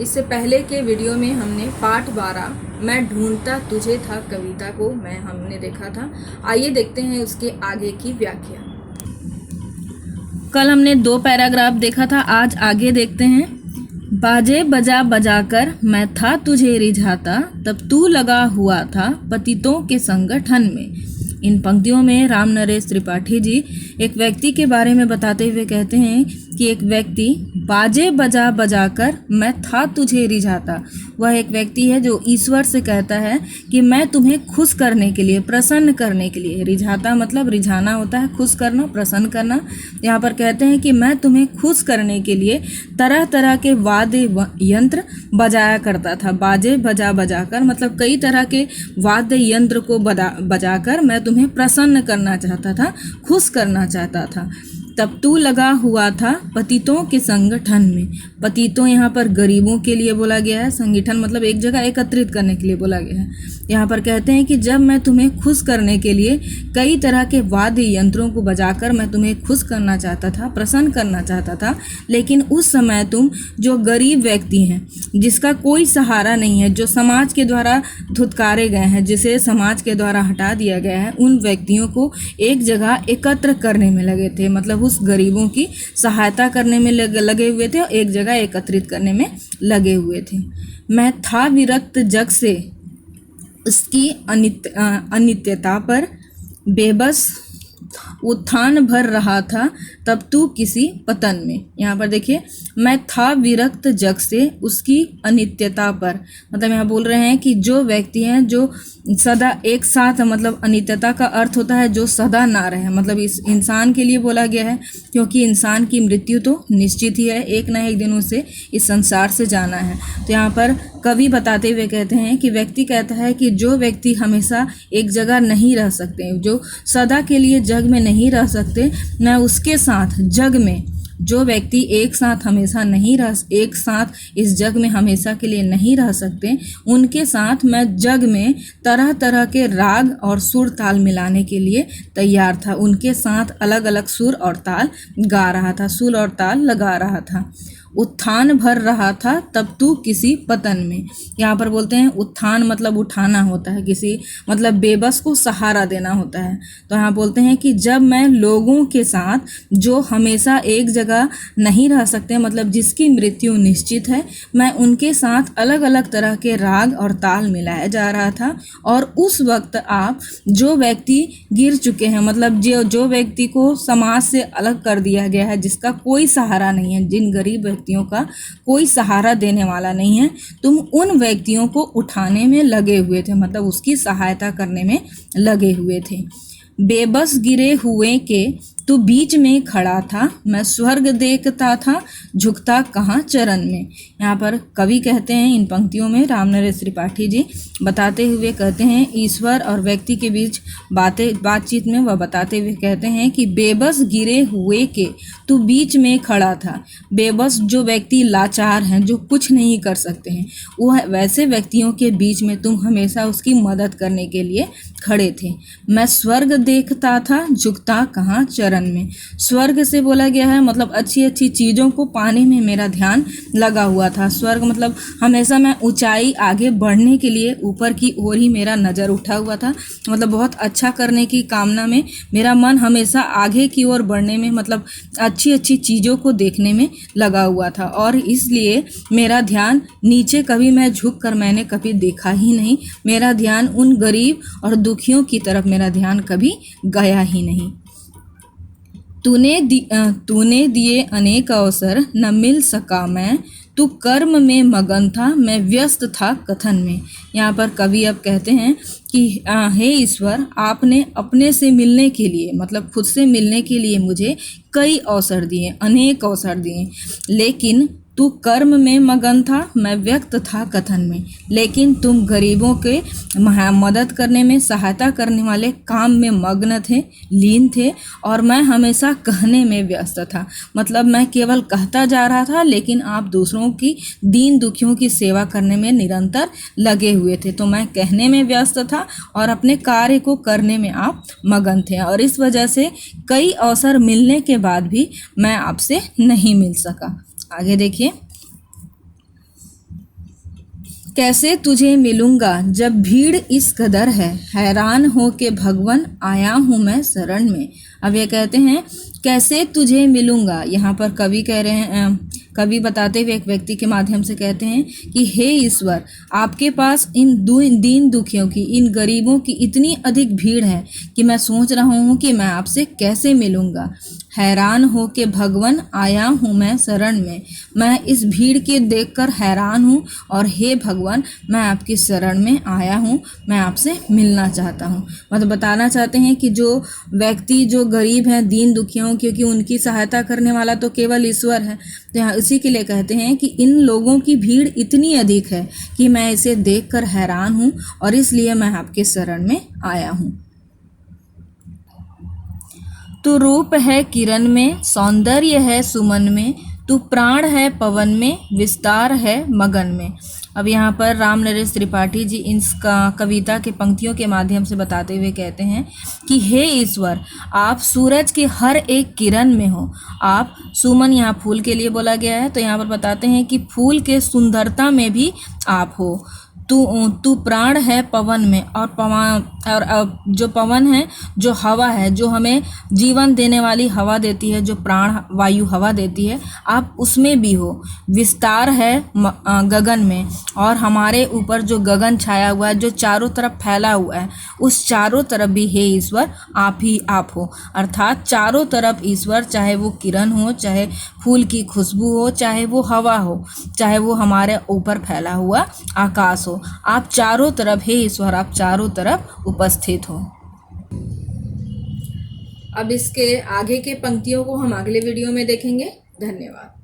इससे पहले के वीडियो में हमने पाठ 12 मैं ढूंढता तुझे था कविता को हमने देखा था। आइए देखते हैं उसके आगे की व्याख्या। कल हमने 2 पैराग्राफ देखा था, आज आगे देखते हैं। बाजे बजा बजाकर मैं था तुझे रिझाता, तब तू लगा हुआ था पतितों के संगठन में। इन पंक्तियों में राम नरेश त्रिपाठी जी एक व्यक्ति के बारे में बताते हुए कहते हैं कि एक व्यक्ति बाजे बजा बजाकर मैं था तुझे रिझाता। वह एक व्यक्ति है जो ईश्वर से कहता है कि मैं तुम्हें खुश करने के लिए, प्रसन्न करने के लिए, रिझाता मतलब रिझाना होता है, खुश करना, प्रसन्न करना। यहाँ पर कहते हैं कि मैं तुम्हें खुश करने के लिए तरह तरह के वाद्य यंत्र बजाया करता था। बाजे बजा बजाकर मतलब कई तरह के वाद्य यंत्र को बजाकर मैं तुम्हें प्रसन्न करना चाहता था, खुश करना चाहता था। तब तू लगा हुआ था पतितों के संगठन में। पतितों यहाँ पर गरीबों के लिए बोला गया है, संगठन मतलब एक जगह एकत्रित करने के लिए बोला गया है। यहाँ पर कहते हैं कि जब मैं तुम्हें खुश करने के लिए कई तरह के वाद्य यंत्रों को बजाकर मैं तुम्हें खुश करना चाहता था, प्रसन्न करना चाहता था, लेकिन उस समय तुम जो गरीब व्यक्ति हैं, जिसका कोई सहारा नहीं है, जो समाज के द्वारा धुतकारे गए हैं, जिसे समाज के द्वारा हटा दिया गया है, उन व्यक्तियों को एक जगह एकत्र करने में लगे थे। मतलब उस गरीबों की सहायता करने में लगे हुए थे और एक जगह एकत्रित करने में लगे हुए थे। मैं था विरक्त जग से उसकी अनित्यता पर, बेबस उत्थान भर रहा था तब तू किसी पतन में। यहाँ पर देखिए, मैं था विरक्त जग से उसकी अनित्यता पर, मतलब यहाँ बोल रहे हैं कि जो व्यक्ति हैं जो सदा एक साथ, मतलब अनित्यता का अर्थ होता है जो सदा ना रहे, मतलब इस इंसान के लिए बोला गया है, क्योंकि इंसान की मृत्यु तो निश्चित ही है, एक ना एक दिन उसे इस संसार से जाना है। तो यहाँ पर कवि बताते हुए कहते हैं कि व्यक्ति कहता है कि जो व्यक्ति हमेशा एक जगह नहीं रह सकते, जो सदा के लिए जग में नहीं रह सकते, न उसके साथ जग में, जो व्यक्ति एक साथ हमेशा नहीं रह, एक साथ इस जग में हमेशा के लिए नहीं रह सकते, उनके साथ मैं जग में तरह तरह के राग और सुर ताल मिलाने के लिए तैयार था। उनके साथ अलग अलग सुर और ताल गा रहा था, सुर और ताल लगा रहा था। उत्थान भर रहा था तब तू किसी पतन में। यहाँ पर बोलते हैं उत्थान मतलब उठाना होता है, किसी मतलब बेबस को सहारा देना होता है। तो यहाँ बोलते हैं कि जब मैं लोगों के साथ जो हमेशा एक जगह नहीं रह सकते, मतलब जिसकी मृत्यु निश्चित है, मैं उनके साथ अलग अलग तरह के राग और ताल मिलाया जा रहा था। और उस वक्त आप जो व्यक्ति गिर चुके हैं, मतलब जो व्यक्ति को समाज से अलग कर दिया गया है, जिसका कोई सहारा नहीं है, जिन गरीब व्यक्तियों का कोई सहारा देने वाला नहीं है, तुम उन व्यक्तियों को उठाने में लगे हुए थे, मतलब उसकी सहायता करने में लगे हुए थे। बेबस गिरे हुए के तू बीच में खड़ा था, मैं स्वर्ग देखता था झुकता कहाँ चरण में। यहाँ पर कवि कहते हैं, इन पंक्तियों में राम नरेश त्रिपाठी जी बताते हुए कहते हैं, ईश्वर और व्यक्ति के बीच बातचीत में वह बताते हुए कहते हैं कि बेबस गिरे हुए के तू बीच में खड़ा था। बेबस जो व्यक्ति लाचार हैं, जो कुछ नहीं कर सकते हैं, वह वैसे व्यक्तियों के बीच में तुम हमेशा उसकी मदद करने के लिए खड़े थे। मैं स्वर्ग देखता था झुकता कहाँ चरण में। स्वर्ग से बोला गया है, मतलब अच्छी अच्छी चीज़ों को पाने में मेरा ध्यान लगा हुआ था। स्वर्ग मतलब हमेशा मैं ऊंचाई, आगे बढ़ने के लिए ऊपर की ओर ही मेरा नज़र उठा हुआ था, मतलब बहुत अच्छा करने की कामना में मेरा मन हमेशा आगे की ओर बढ़ने में, मतलब अच्छी अच्छी चीज़ों को देखने में लगा हुआ था। और इसलिए मेरा ध्यान नीचे कभी मैं झुक कर मैंने कभी देखा ही नहीं। मेरा ध्यान उन गरीब और दुखियों की तरफ मेरा ध्यान कभी गया ही नहीं। तूने दिए अनेक अवसर न मिल सका मैं, तू कर्म में मगन था मैं व्यस्त था कथन में। यहाँ पर कवि अब कहते हैं कि हे ईश्वर, आपने अपने से मिलने के लिए, मतलब खुद से मिलने के लिए मुझे कई अवसर दिए, अनेक अवसर दिए, लेकिन तू कर्म में मगन था मैं व्यक्त था कथन में। लेकिन तुम गरीबों के मदद करने में, सहायता करने वाले काम में मग्न थे, लीन थे, और मैं हमेशा कहने में व्यस्त था। मतलब मैं केवल कहता जा रहा था, लेकिन आप दूसरों की, दीन दुखियों की सेवा करने में निरंतर लगे हुए थे। तो मैं कहने में व्यस्त था और अपने कार्य को करने में आप मगन थे, और इस वजह से कई अवसर मिलने के बाद भी मैं आपसे नहीं मिल सका। आगे देखिए, कैसे तुझे मिलूंगा जब भीड़ इस कदर है, हैरान हो के भगवन आया हूँ मैं शरण में। अब ये कहते हैं कैसे तुझे मिलूंगा, यहाँ पर कवि कह रहे हैं, कवि बताते हुए एक व्यक्ति के माध्यम से कहते हैं कि हे ईश्वर, आपके पास इन दीन दुखियों की, इन गरीबों की इतनी अधिक भीड़ है कि मैं सोच रहा हूँ कि मैं आपसे कैसे मिलूंगा। हैरान हो के भगवन आया हूँ मैं शरण में, मैं इस भीड़ के देखकर हैरान हूँ और हे भगवान मैं आपकी शरण में आया हूँ, मैं आपसे मिलना चाहता हूँ। मतलब बताना चाहते हैं कि जो व्यक्ति जो गरीब हैं, दीन दुखियों, क्योंकि उनकी सहायता करने वाला तो केवल ईश्वर है, तो यहाँ इसी के लिए कहते हैं कि इन लोगों की भीड़ इतनी अधिक है कि मैं इसे देखकर हैरान हूँ और इसलिए मैं आपके शरण में आया हूँ। तू रूप है किरण में, सौंदर्य है सुमन में, तू प्राण है पवन में, विस्तार है मगन में। अब यहाँ पर राम नरेश त्रिपाठी जी इसका कविता के पंक्तियों के माध्यम से बताते हुए कहते हैं कि हे ईश्वर, आप सूरज के हर एक किरण में हो। आप सुमन यहाँ फूल के लिए बोला गया है, तो यहाँ पर बताते हैं कि फूल के सुंदरता में भी आप हो। तू प्राण है पवन में, और जो पवन है, जो हवा है, जो हमें जीवन देने वाली हवा देती है, जो प्राण वायु हवा देती है, आप उसमें भी हो। विस्तार है गगन में, और हमारे ऊपर जो गगन छाया हुआ है, जो चारों तरफ फैला हुआ है, उस चारों तरफ भी हे ईश्वर आप ही आप हो। अर्थात चारों तरफ ईश्वर, चाहे वो किरण हो, चाहे फूल की खुशबू हो, चाहे वो हवा हो, चाहे वो हमारे ऊपर फैला हुआ आकाश हो, आप चारों तरफ हे ईश्वर, आप चारों तरफ उपस्थित हो। अब इसके आगे के पंक्तियों को हम अगले वीडियो में देखेंगे। धन्यवाद।